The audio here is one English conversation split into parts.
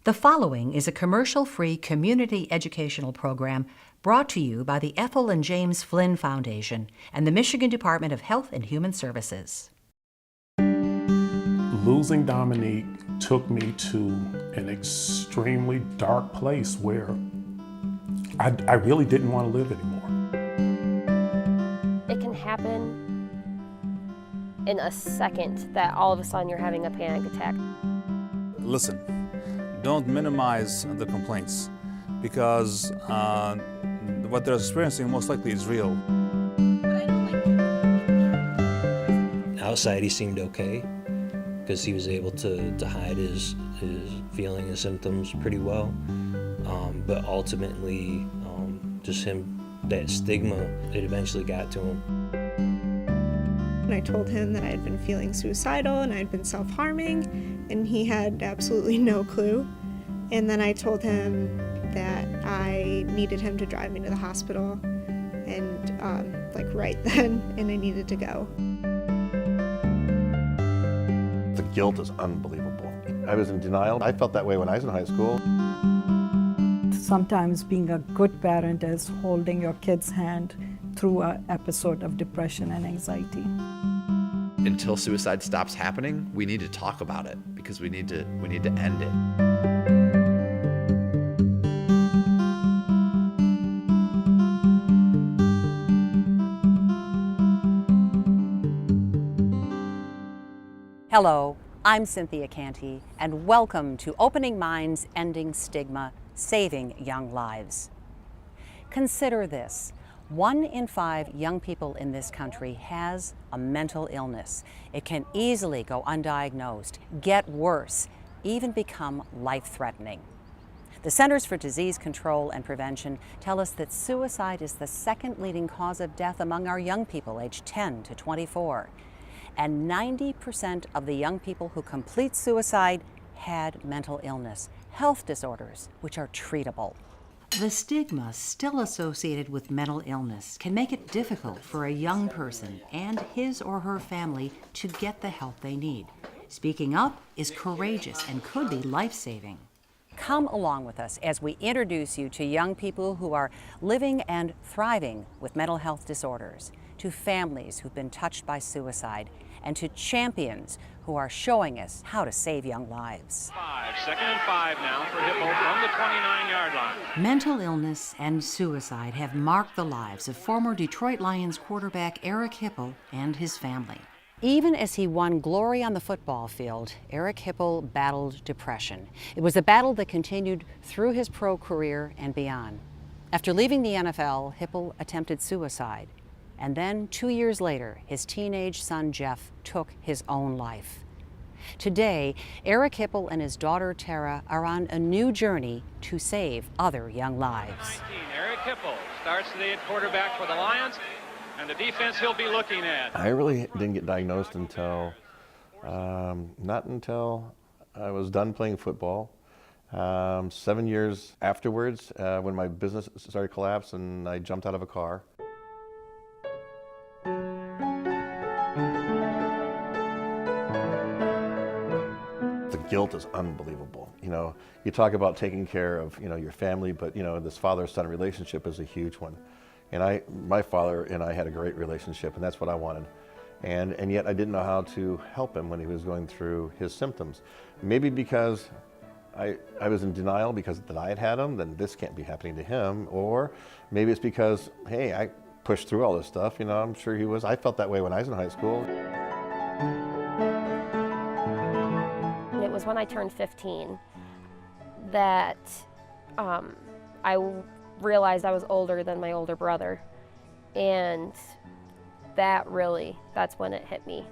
The following is a commercial-free community educational program brought to you by the Ethel and James Flinn Foundation and the Michigan Department of Health and Human Services. Losing Dominique took me to an extremely dark place where I really didn't want to live anymore. It can happen in a second that all of a sudden you're having a panic attack. Listen, don't minimize the complaints because what they're experiencing most likely is real. Outside he seemed okay because he was able to hide his feeling and symptoms pretty well, but ultimately just that stigma, it eventually got to him. And I told him that I had been feeling suicidal and I had been self-harming, and he had absolutely no clue. And then I told him that I needed him to drive me to the hospital, and like right then, and I needed to go. The guilt is unbelievable. I was in denial. I felt that way when I was in high school. Sometimes being a good parent is holding your kid's hand through an episode of depression and anxiety. Until suicide stops happening, we need to talk about it because we need to end it. Hello, I'm Cynthia Canty, and welcome to Opening Minds, Ending Stigma, Saving Young Lives. Consider this. 1 in 5 young people in this country has a mental illness. It can easily go undiagnosed, get worse, even become life-threatening. The Centers for Disease Control and Prevention tell us that suicide is the second leading cause of death among our young people aged 10 to 24. And 90% of the young people who complete suicide had mental illness, health disorders, which are treatable. The stigma still associated with mental illness can make it difficult for a young person and his or her family to get the help they need. Speaking up is courageous and could be life-saving. Come along with us as we introduce you to young people who are living and thriving with mental health disorders, to families who've been touched by suicide, and to champions who are showing us how to save young lives. 2nd and 5 now for Hippo from the 29-yard line. Mental illness and suicide have marked the lives of former Detroit Lions quarterback Eric Hipple and his family. Even as he won glory on the football field, Eric Hipple battled depression. It was a battle that continued through his pro career and beyond. After leaving the NFL, Hipple attempted suicide. And then 2 years later, his teenage son Jeff took his own life. Today, Eric Hipple and his daughter Tara are on a new journey to save other young lives. 19, Eric Hipple starts today at quarterback for the Lions, and the defense he'll be looking at. I really didn't get diagnosed until, not until I was done playing football. 7 years afterwards, when my business started to collapse and I jumped out of a car. Guilt is unbelievable. You know, you talk about taking care of, your family, but, this father-son relationship is a huge one. And my father and I had a great relationship, and that's what I wanted. And yet I didn't know how to help him when he was going through his symptoms. Maybe because I was in denial because that I had them, then this can't be happening to him. Or maybe it's because, hey, I pushed through all this stuff, I'm sure he was. I felt that way when I was in high school. It was when I turned 15 that I realized I was older than my older brother, and that's when it hit me.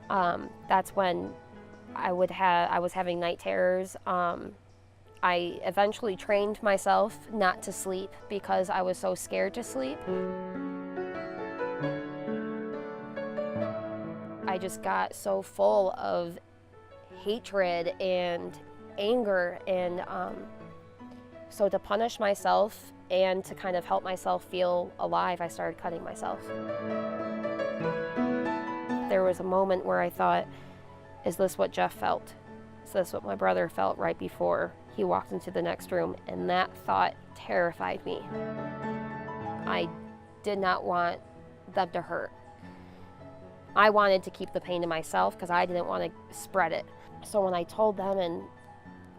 That's when I was having night terrors. I eventually trained myself not to sleep because I was so scared to sleep. I just got so full of hatred and anger, and so to punish myself and to kind of help myself feel alive, I started cutting myself. There was a moment where I thought, is this what Jeff felt? So that's what my brother felt right before he walked into the next room, and that thought terrified me. I did not want them to hurt. I wanted to keep the pain to myself because I didn't want to spread it. So when I told them, and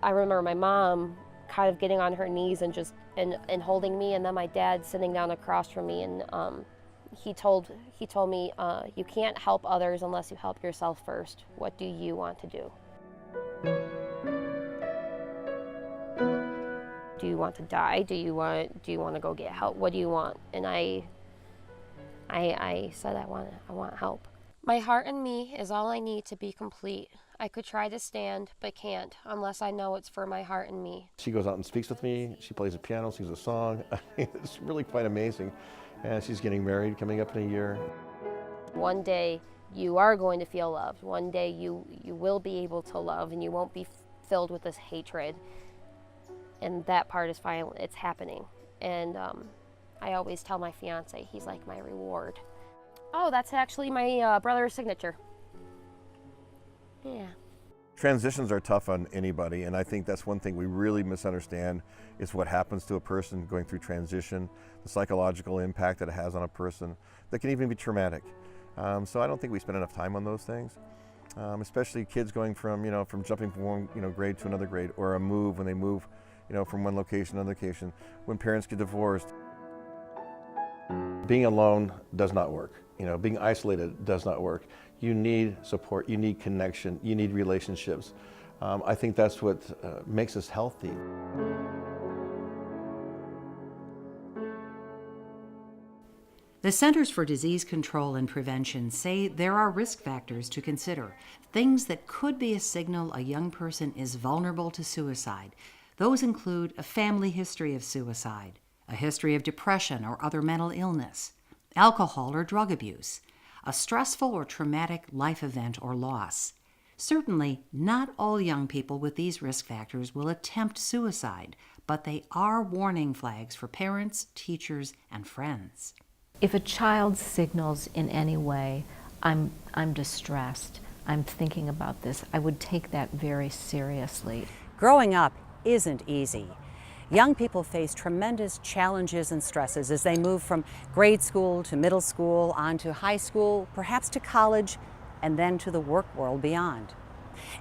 I remember my mom kind of getting on her knees and just and holding me, and then my dad sitting down across from me, and he told me, you can't help others unless you help yourself first. What do you want to do? Do you want to die? Do you want to go get help? What do you want? And I said I want help. My heart in me is all I need to be complete. I could try to stand, but can't unless I know it's for my heart and me. She goes out and speaks with me. She plays the piano, sings a song. It's really quite amazing. And she's getting married coming up in a year. One day you are going to feel loved. One day you will be able to love, and you won't be filled with this hatred. And that part is fine. It's happening. And I always tell my fiance, he's like my reward. Oh, that's actually my brother's signature. Yeah. Transitions are tough on anybody, and I think that's one thing we really misunderstand is what happens to a person going through transition, the psychological impact that it has on a person that can even be traumatic. So I don't think we spend enough time on those things, especially kids going from jumping from one grade to another grade, or a move when they move from one location to another location, when parents get divorced. Being alone does not work. Being isolated does not work. You need support, you need connection, you need relationships. I think that's what makes us healthy. The Centers for Disease Control and Prevention say there are risk factors to consider, things that could be a signal a young person is vulnerable to suicide. Those include a family history of suicide, a history of depression or other mental illness, alcohol or drug abuse, a stressful or traumatic life event or loss. Certainly, not all young people with these risk factors will attempt suicide, but they are warning flags for parents, teachers, and friends. If a child signals in any way, I'm distressed, I'm thinking about this, I would take that very seriously. Growing up isn't easy. Young people face tremendous challenges and stresses as they move from grade school to middle school, on to high school, perhaps to college, and then to the work world beyond.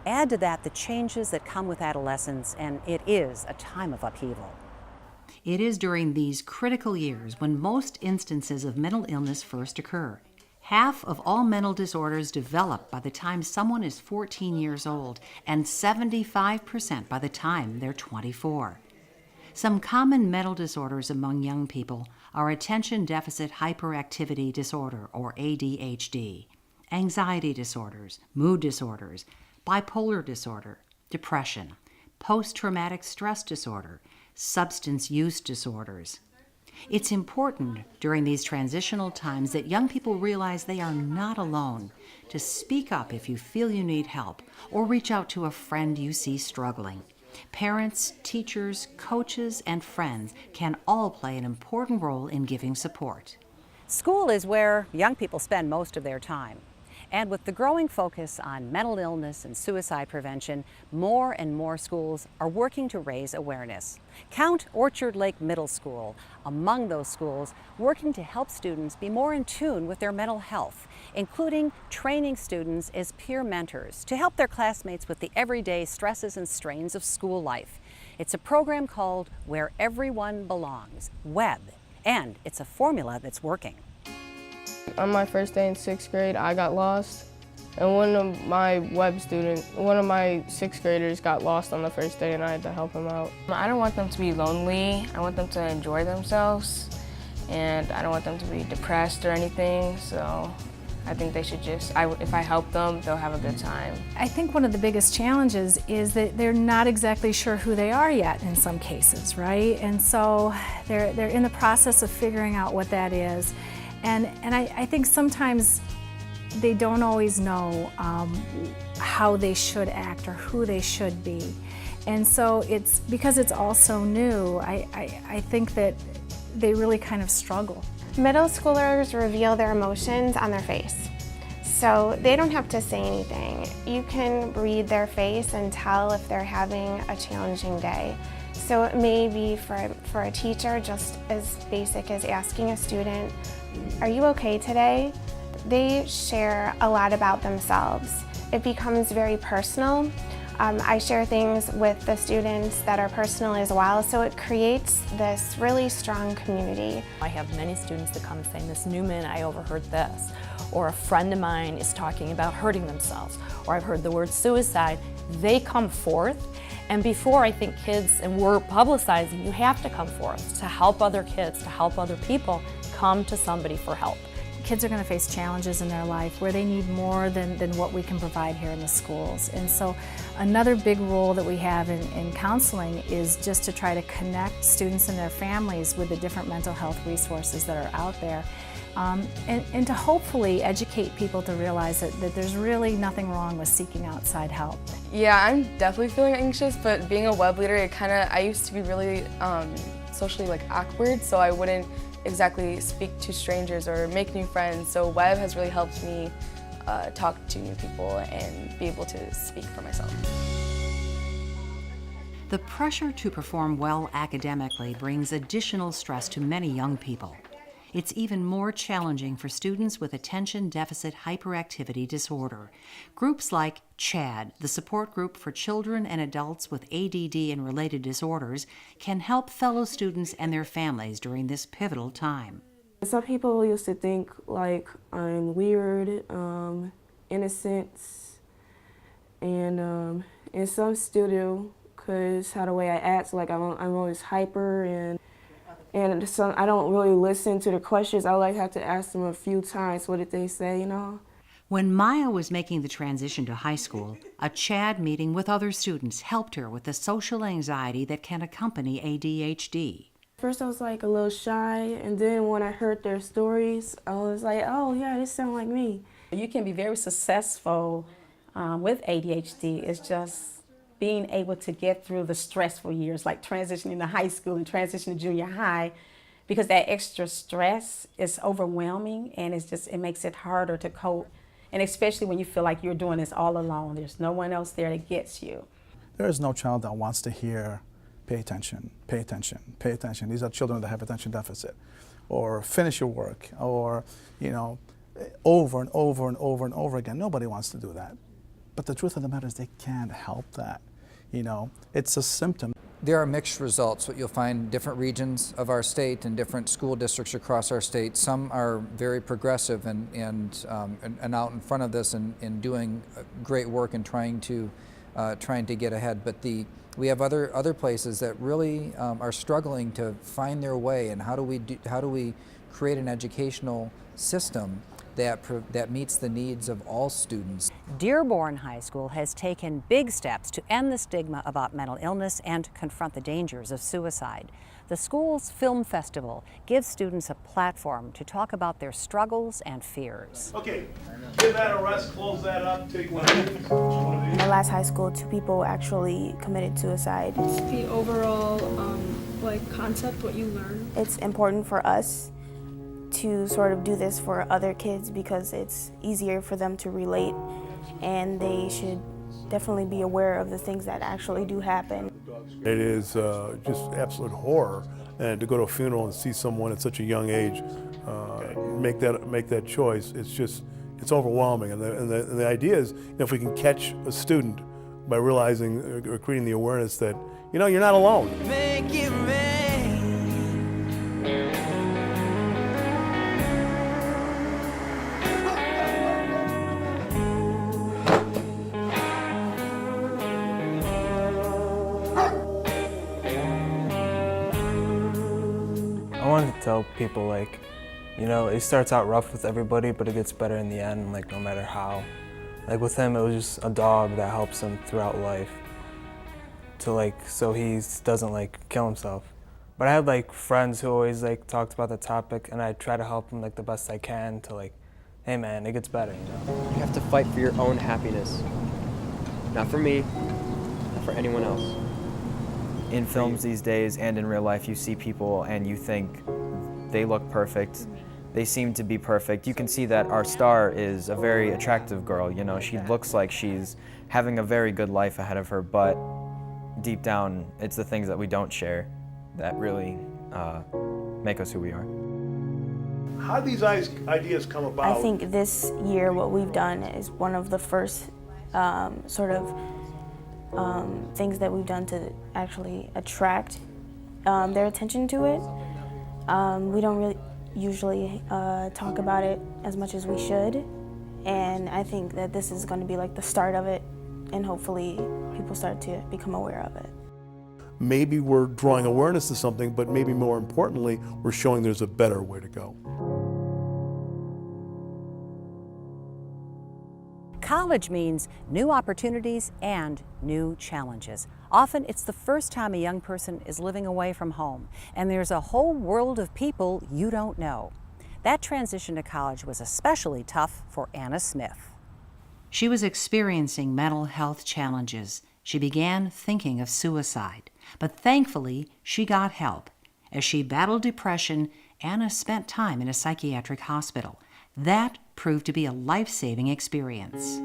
Add to that the changes that come with adolescence, and it is a time of upheaval. It is during these critical years when most instances of mental illness first occur. Half of all mental disorders develop by the time someone is 14 years old, and 75% by the time they're 24. Some common mental disorders among young people are attention deficit hyperactivity disorder, or ADHD, anxiety disorders, mood disorders, bipolar disorder, depression, post-traumatic stress disorder, substance use disorders. It's important during these transitional times that young people realize they are not alone, to speak up if you feel you need help, or reach out to a friend you see struggling. Parents, teachers, coaches, and friends can all play an important role in giving support. School is where young people spend most of their time. And with the growing focus on mental illness and suicide prevention, more and more schools are working to raise awareness. Count Orchard Lake Middle School among those schools working to help students be more in tune with their mental health, including training students as peer mentors to help their classmates with the everyday stresses and strains of school life. It's a program called Where Everyone Belongs, WEB, and it's a formula that's working. On my first day in 6th grade, I got lost, and one of my 6th graders got lost on the first day, and I had to help him out. I don't want them to be lonely. I want them to enjoy themselves, and I don't want them to be depressed or anything, so I think they should if I help them, they'll have a good time. I think one of the biggest challenges is that they're not exactly sure who they are yet in some cases, right? And so they're in the process of figuring out what that is. And I think sometimes they don't always know how they should act or who they should be. And so it's because it's all so new, I think that they really kind of struggle. Middle schoolers reveal their emotions on their face. So they don't have to say anything. You can read their face and tell if they're having a challenging day. So it may be for a teacher just as basic as asking a student, "Are you okay today?" They share a lot about themselves. It becomes very personal. I share things with the students that are personal as well, so it creates this really strong community. I have many students that come saying, "Miss Newman, I overheard this," or a friend of mine is talking about hurting themselves, or I've heard the word suicide. They come forth, and before I think kids, and we're publicizing, you have to come forth to help other kids, to help other people, come to somebody for help. Kids are going to face challenges in their life where they need more than what we can provide here in the schools. And so another big role that we have in counseling is just to try to connect students and their families with the different mental health resources that are out there. And to hopefully educate people to realize that there's really nothing wrong with seeking outside help. Yeah, I'm definitely feeling anxious, but being a web leader, I used to be really socially awkward, so I wouldn't exactly speak to strangers or make new friends. So web has really helped me talk to new people and be able to speak for myself. The pressure to perform well academically brings additional stress to many young people. It's even more challenging for students with attention deficit hyperactivity disorder. Groups like CHADD, the support group for children and adults with ADD and related disorders, can help fellow students and their families during this pivotal time. Some people used to think I'm weird, innocent, and some still do, because how the way I act, I'm always hyper and so I don't really listen to the questions. I have to ask them a few times, what did they say, When Maya was making the transition to high school, a CHADD meeting with other students helped her with the social anxiety that can accompany ADHD. First I was a little shy, and then when I heard their stories, I was like, oh yeah, this sounds like me. You can be very successful with ADHD. It's just being able to get through the stressful years, like transitioning to high school and transitioning to junior high, because that extra stress is overwhelming, and it makes it harder to cope. And especially when you feel like you're doing this all alone. There's no one else there that gets you. There is no child that wants to hear, pay attention, pay attention, pay attention. These are children that have attention deficit, or finish your work, or, over and over and over and over again. Nobody wants to do that. But the truth of the matter is they can't help that. It's a symptom. There are mixed results. What you'll find in different regions of our state and different school districts across our state. Some are very progressive and out in front of this and doing great work and trying to get ahead. But we have other places that really are struggling to find their way. And how do we create an educational system that meets the needs of all students? Dearborn High School has taken big steps to end the stigma about mental illness and confront the dangers of suicide. The school's film festival gives students a platform to talk about their struggles and fears. Okay, give that a rest, close that up, take one of these. My last high school, 2 people actually committed suicide. It's the overall concept, what you learn. It's important for us to sort of do this for other kids because it's easier for them to relate, and they should definitely be aware of the things that actually do happen. It is just absolute horror, and to go to a funeral and see someone at such a young age make that choice, it's overwhelming. And the idea is, if we can catch a student by realizing or creating the awareness that you're not alone. Make it rain. I wanted to tell people, it starts out rough with everybody, but it gets better in the end, no matter how. With him, it was just a dog that helps him throughout life so he doesn't, kill himself. But I had, friends who always, talked about the topic, and I try to help them, the best I can to, hey, man, it gets better, You have to fight for your own happiness. Not for me, not for anyone else. In films these days and in real life, you see people and you think they look perfect, they seem to be perfect. You can see that our star is a very attractive girl, you know, she looks like she's having a very good life ahead of her, but deep down, it's the things that we don't share that really make us who we are. How do these ideas come about? I think this year what we've done is one of the first things that we've done to actually attract their attention to it. We don't really usually talk about it as much as we should, and I think that this is going to be like the start of it, and hopefully people start to become aware of it. Maybe we're drawing awareness to something, but maybe more importantly, we're showing there's a better way to go. College means new opportunities and new challenges. Often it's the first time a young person is living away from home, and there's a whole world of people you don't know. That transition to college was especially tough for Anna Smith. She was experiencing mental health challenges. She began thinking of suicide, but thankfully she got help. As she battled depression, Anna spent time in a psychiatric hospital. That proved to be a life-saving experience.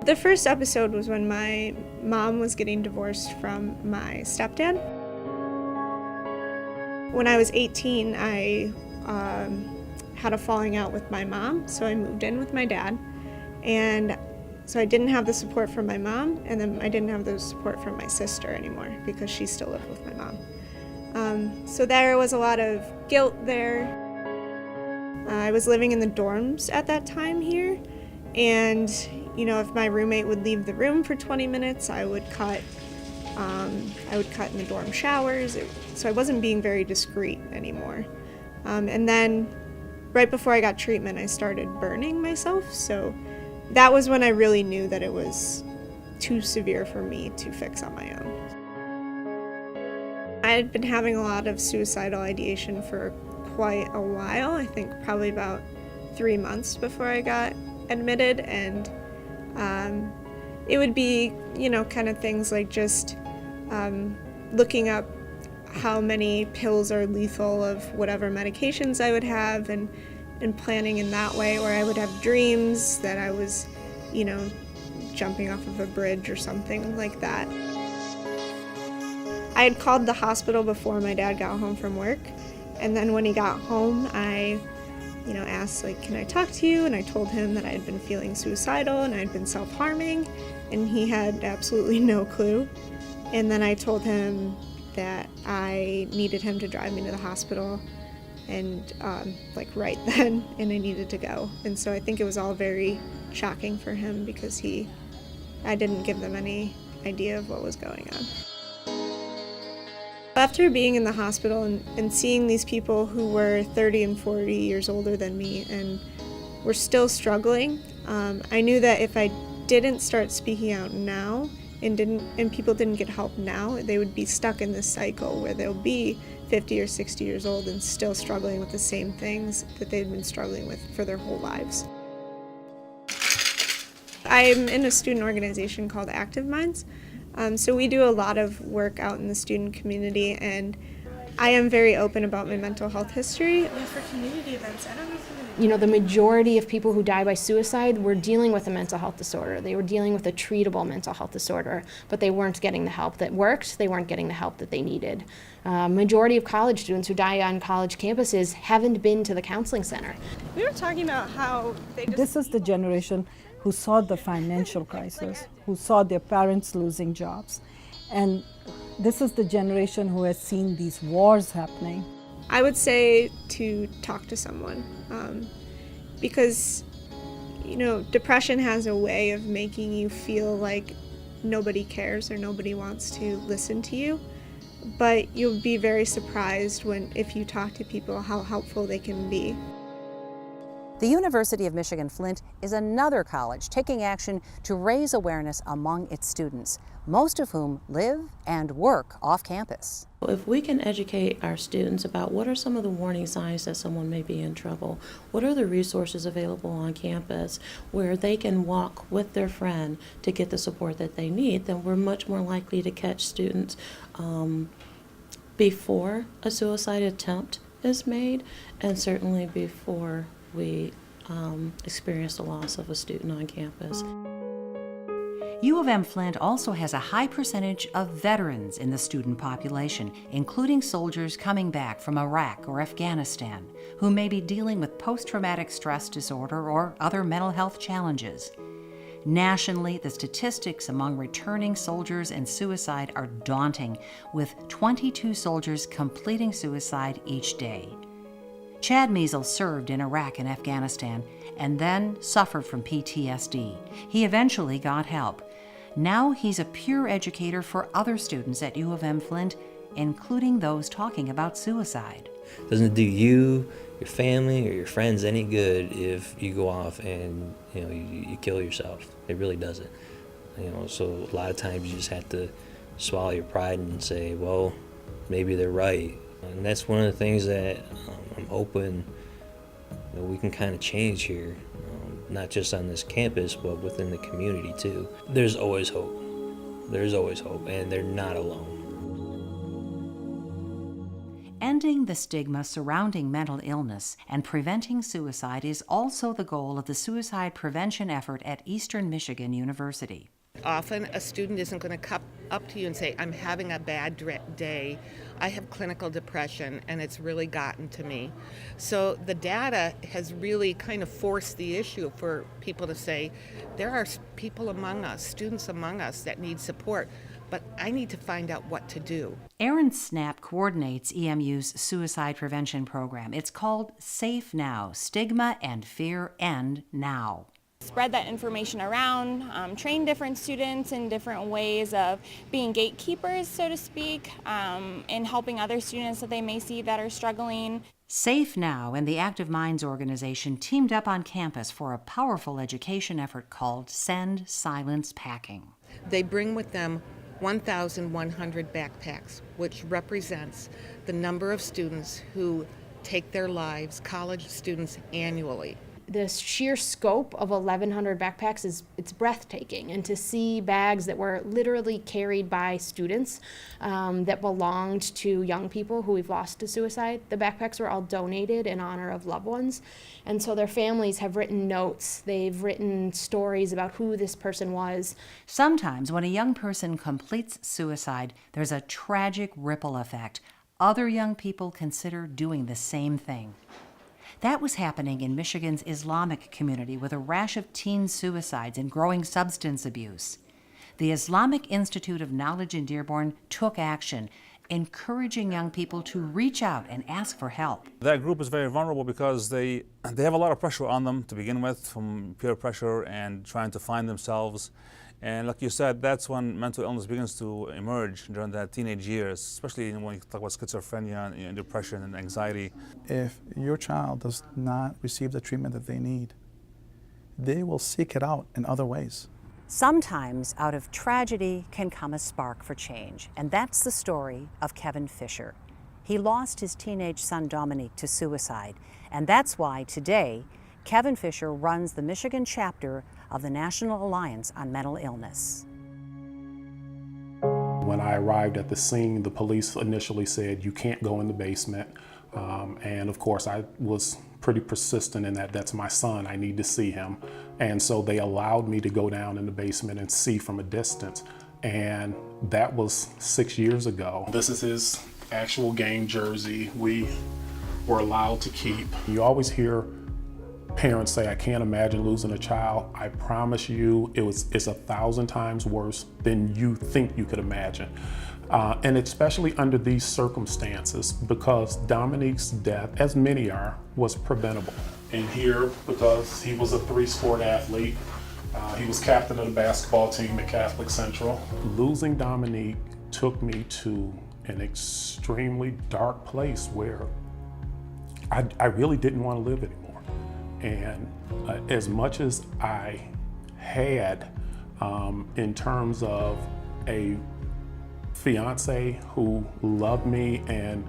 The first episode was when my mom was getting divorced from my stepdad. When I was 18, I had a falling out with my mom, so I moved in with my dad. And so I didn't have the support from my mom, and then I didn't have the support from my sister anymore because she still lived with my mom. So there was a lot of guilt there. I was living in the dorms at that time here, and you know, if my roommate would leave the room for 20 minutes, I would cut in the dorm showers. So I wasn't being very discreet anymore. And then right before I got treatment, I started burning myself. So that was when I really knew that it was too severe for me to fix on my own. I had been having a lot of suicidal ideation for quite a while. I think probably about 3 months before I got admitted, and it would be, you know, kind of things like just looking up how many pills are lethal of whatever medications I would have, and planning in that way, or I would have dreams that I was, you know, jumping off of a bridge or something like that. I had called the hospital before my dad got home from work, and then when he got home, I asked, like, can I talk to you? And I told him that I had been feeling suicidal and I had been self-harming, and he had absolutely no clue. And then I told him that I needed him to drive me to the hospital, and like right then, and I needed to go. And so I think it was all very shocking for him because I didn't give them any idea of what was going on. After being in the hospital and seeing these people who were 30 and 40 years older than me and were still struggling, I knew that if I didn't start speaking out now and people didn't get help now, they would be stuck in this cycle where they'll be 50 or 60 years old and still struggling with the same things that they've been struggling with for their whole lives. I'm in a student organization called Active Minds. So we do a lot of work out in the student community, and I am very open about my mental health history. For community events, I don't know if you know, the majority of people who die by suicide were dealing with a mental health disorder. They were dealing with a treatable mental health disorder, but they weren't getting the help that worked. They weren't getting the help that they needed. Majority of college students who die on college campuses haven't been to the counseling center. We were talking about how This is the generation who saw the financial crisis, who saw their parents losing jobs. And this is the generation who has seen these wars happening. I would say to talk to someone, because, you know, depression has a way of making you feel like nobody cares or nobody wants to listen to you. But you'll be very surprised if you talk to people how helpful they can be. The University of Michigan Flint is another college taking action to raise awareness among its students, most of whom live and work off campus. If we can educate our students about what are some of the warning signs that someone may be in trouble, what are the resources available on campus where they can walk with their friend to get the support that they need, then we're much more likely to catch students before a suicide attempt is made, and certainly before we experienced the loss of a student on campus. U of M Flint also has a high percentage of veterans in the student population, including soldiers coming back from Iraq or Afghanistan, who may be dealing with post-traumatic stress disorder or other mental health challenges. Nationally, the statistics among returning soldiers and suicide are daunting, with 22 soldiers completing suicide each day. Chad Measle served in Iraq and Afghanistan and then suffered from PTSD. He eventually got help. Now he's a peer educator for other students at U of M Flint, including those talking about suicide. Doesn't do you, your family, or your friends any good if you go off and you kill yourself. It really doesn't. So a lot of times you just have to swallow your pride and say, well, maybe they're right. And that's one of the things that I'm hoping we can kind of change here, not just on this campus, but within the community too. There's always hope. There's always hope, and they're not alone. Ending the stigma surrounding mental illness and preventing suicide is also the goal of the suicide prevention effort at Eastern Michigan University. Often a student isn't going to come up to you and say, I'm having a bad day, I have clinical depression and it's really gotten to me. So the data has really kind of forced the issue for people to say, there are people among us, students among us that need support, but I need to find out what to do. Erin Snap coordinates EMU's suicide prevention program. It's called Safe Now, Stigma and Fear End Now. Spread that information around, train different students in different ways of being gatekeepers, so to speak, and helping other students that they may see that are struggling. Safe Now and the Active Minds organization teamed up on campus for a powerful education effort called Send Silence Packing. They bring with them 1,100 backpacks, which represents the number of students who take their lives, college students, annually. The sheer scope of 1,100 backpacks it's breathtaking, and to see bags that were literally carried by students that belonged to young people who we've lost to suicide. The backpacks were all donated in honor of loved ones, and so their families have written notes, they've written stories about who this person was. Sometimes when a young person completes suicide, there's a tragic ripple effect. Other young people consider doing the same thing. That was happening in Michigan's Islamic community with a rash of teen suicides and growing substance abuse. The Islamic Institute of Knowledge in Dearborn took action, encouraging young people to reach out and ask for help. That group is very vulnerable because they have a lot of pressure on them to begin with, from peer pressure and trying to find themselves. And like you said, that's when mental illness begins to emerge during that teenage years, especially when you talk about schizophrenia and depression and anxiety. If your child does not receive the treatment that they need, they will seek it out in other ways. Sometimes out of tragedy can come a spark for change, and that's the story of Kevin Fisher. He lost his teenage son Dominique to suicide, and that's why today Kevin Fisher runs the Michigan chapter of the National Alliance on Mental Illness. When I arrived at the scene, the police initially said, you can't go in the basement. And of course, I was pretty persistent in that that's my son, I need to see him. And so they allowed me to go down in the basement and see from a distance. And that was 6 years ago. This is his actual game jersey we were allowed to keep. You always hear parents say, I can't imagine losing a child. I promise you it's 1,000 times worse than you think you could imagine. And especially under these circumstances, because Dominique's death, as many are, was preventable. And here, because he was a 3-sport athlete, he was captain of the basketball team at Catholic Central. Losing Dominique took me to an extremely dark place where I really didn't want to live anymore. And as much as I had in terms of a fiance who loved me, and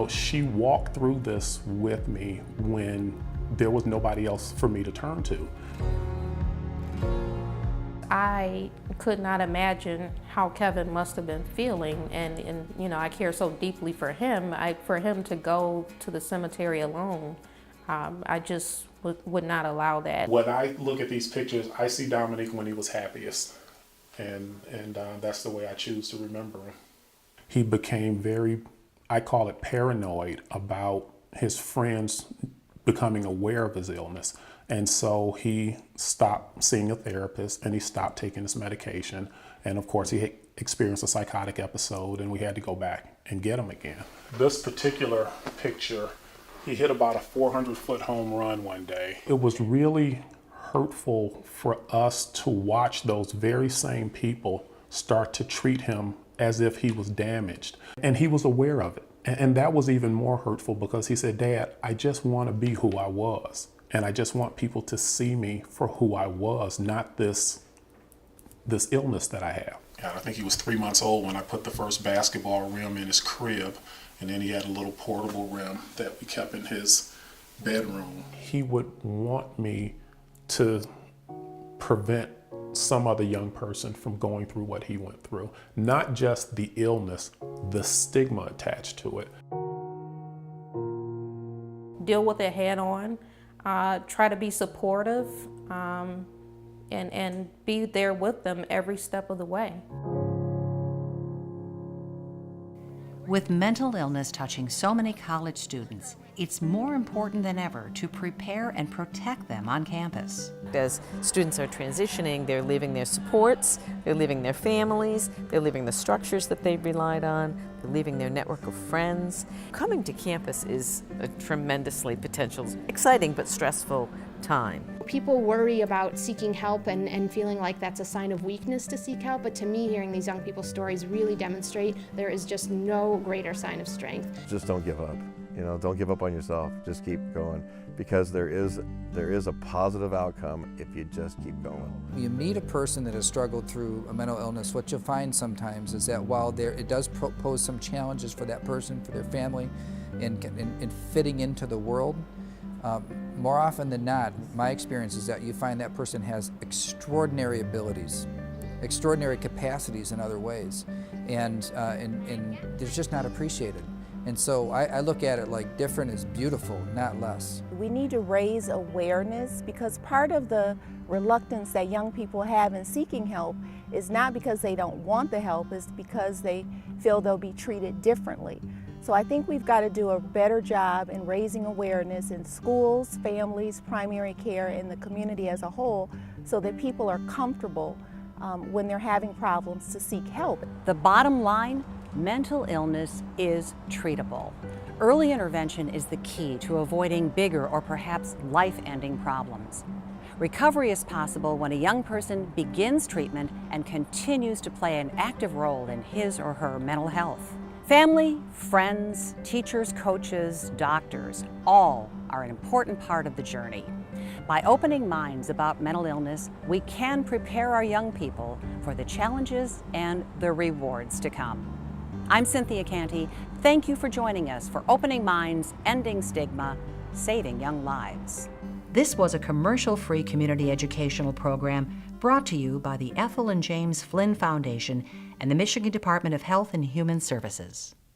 she walked through this with me when there was nobody else for me to turn to. I could not imagine how Kevin must have been feeling, and I care so deeply for him. For him to go to the cemetery alone, I just would not allow that. When I look at these pictures, I see Dominique when he was happiest, and that's the way I choose to remember him. He became very, I call it paranoid about his friends becoming aware of his illness. And so he stopped seeing a therapist and he stopped taking his medication. And of course he experienced a psychotic episode and we had to go back and get him again. This particular picture, he hit about a 400-foot home run one day. It was really hurtful for us to watch those very same people start to treat him as if he was damaged. And he was aware of it. And that was even more hurtful because he said, "Dad, I just want to be who I was. And I just want people to see me for who I was, not this illness that I have." I think he was 3 months old when I put the first basketball rim in his crib. And then he had a little portable rim that we kept in his bedroom. He would want me to prevent some other young person from going through what he went through. Not just the illness, the stigma attached to it. Deal with it head on, try to be supportive, and be there with them every step of the way. With mental illness touching so many college students, it's more important than ever to prepare and protect them on campus. As students are transitioning, they're leaving their supports, they're leaving their families, they're leaving the structures that they've relied on, they're leaving their network of friends. Coming to campus is a tremendously potential, exciting but stressful time. People worry about seeking help and feeling like that's a sign of weakness to seek help, but to me, hearing these young people's stories really demonstrate there is just no greater sign of strength. Just don't give up. You know, don't give up on yourself. Just keep going, because there is a positive outcome if you just keep going. You meet a person that has struggled through a mental illness, what you'll find sometimes is that while it does pose some challenges for that person, for their family, in fitting into the world, more often than not, my experience is that you find that person has extraordinary abilities, extraordinary capacities in other ways, and they're just not appreciated. And so I look at it like different is beautiful, not less. We need to raise awareness, because part of the reluctance that young people have in seeking help is not because they don't want the help, it's because they feel they'll be treated differently. So I think we've got to do a better job in raising awareness in schools, families, primary care, and the community as a whole, so that people are comfortable when they're having problems to seek help. The bottom line, mental illness is treatable. Early intervention is the key to avoiding bigger or perhaps life-ending problems. Recovery is possible when a young person begins treatment and continues to play an active role in his or her mental health. Family, friends, teachers, coaches, doctors, all are an important part of the journey. By opening minds about mental illness, we can prepare our young people for the challenges and the rewards to come. I'm Cynthia Canty. Thank you for joining us for Opening Minds, Ending Stigma, Saving Young Lives. This was a commercial-free community educational program brought to you by the Ethel and James Flinn Foundation and the Michigan Department of Health and Human Services.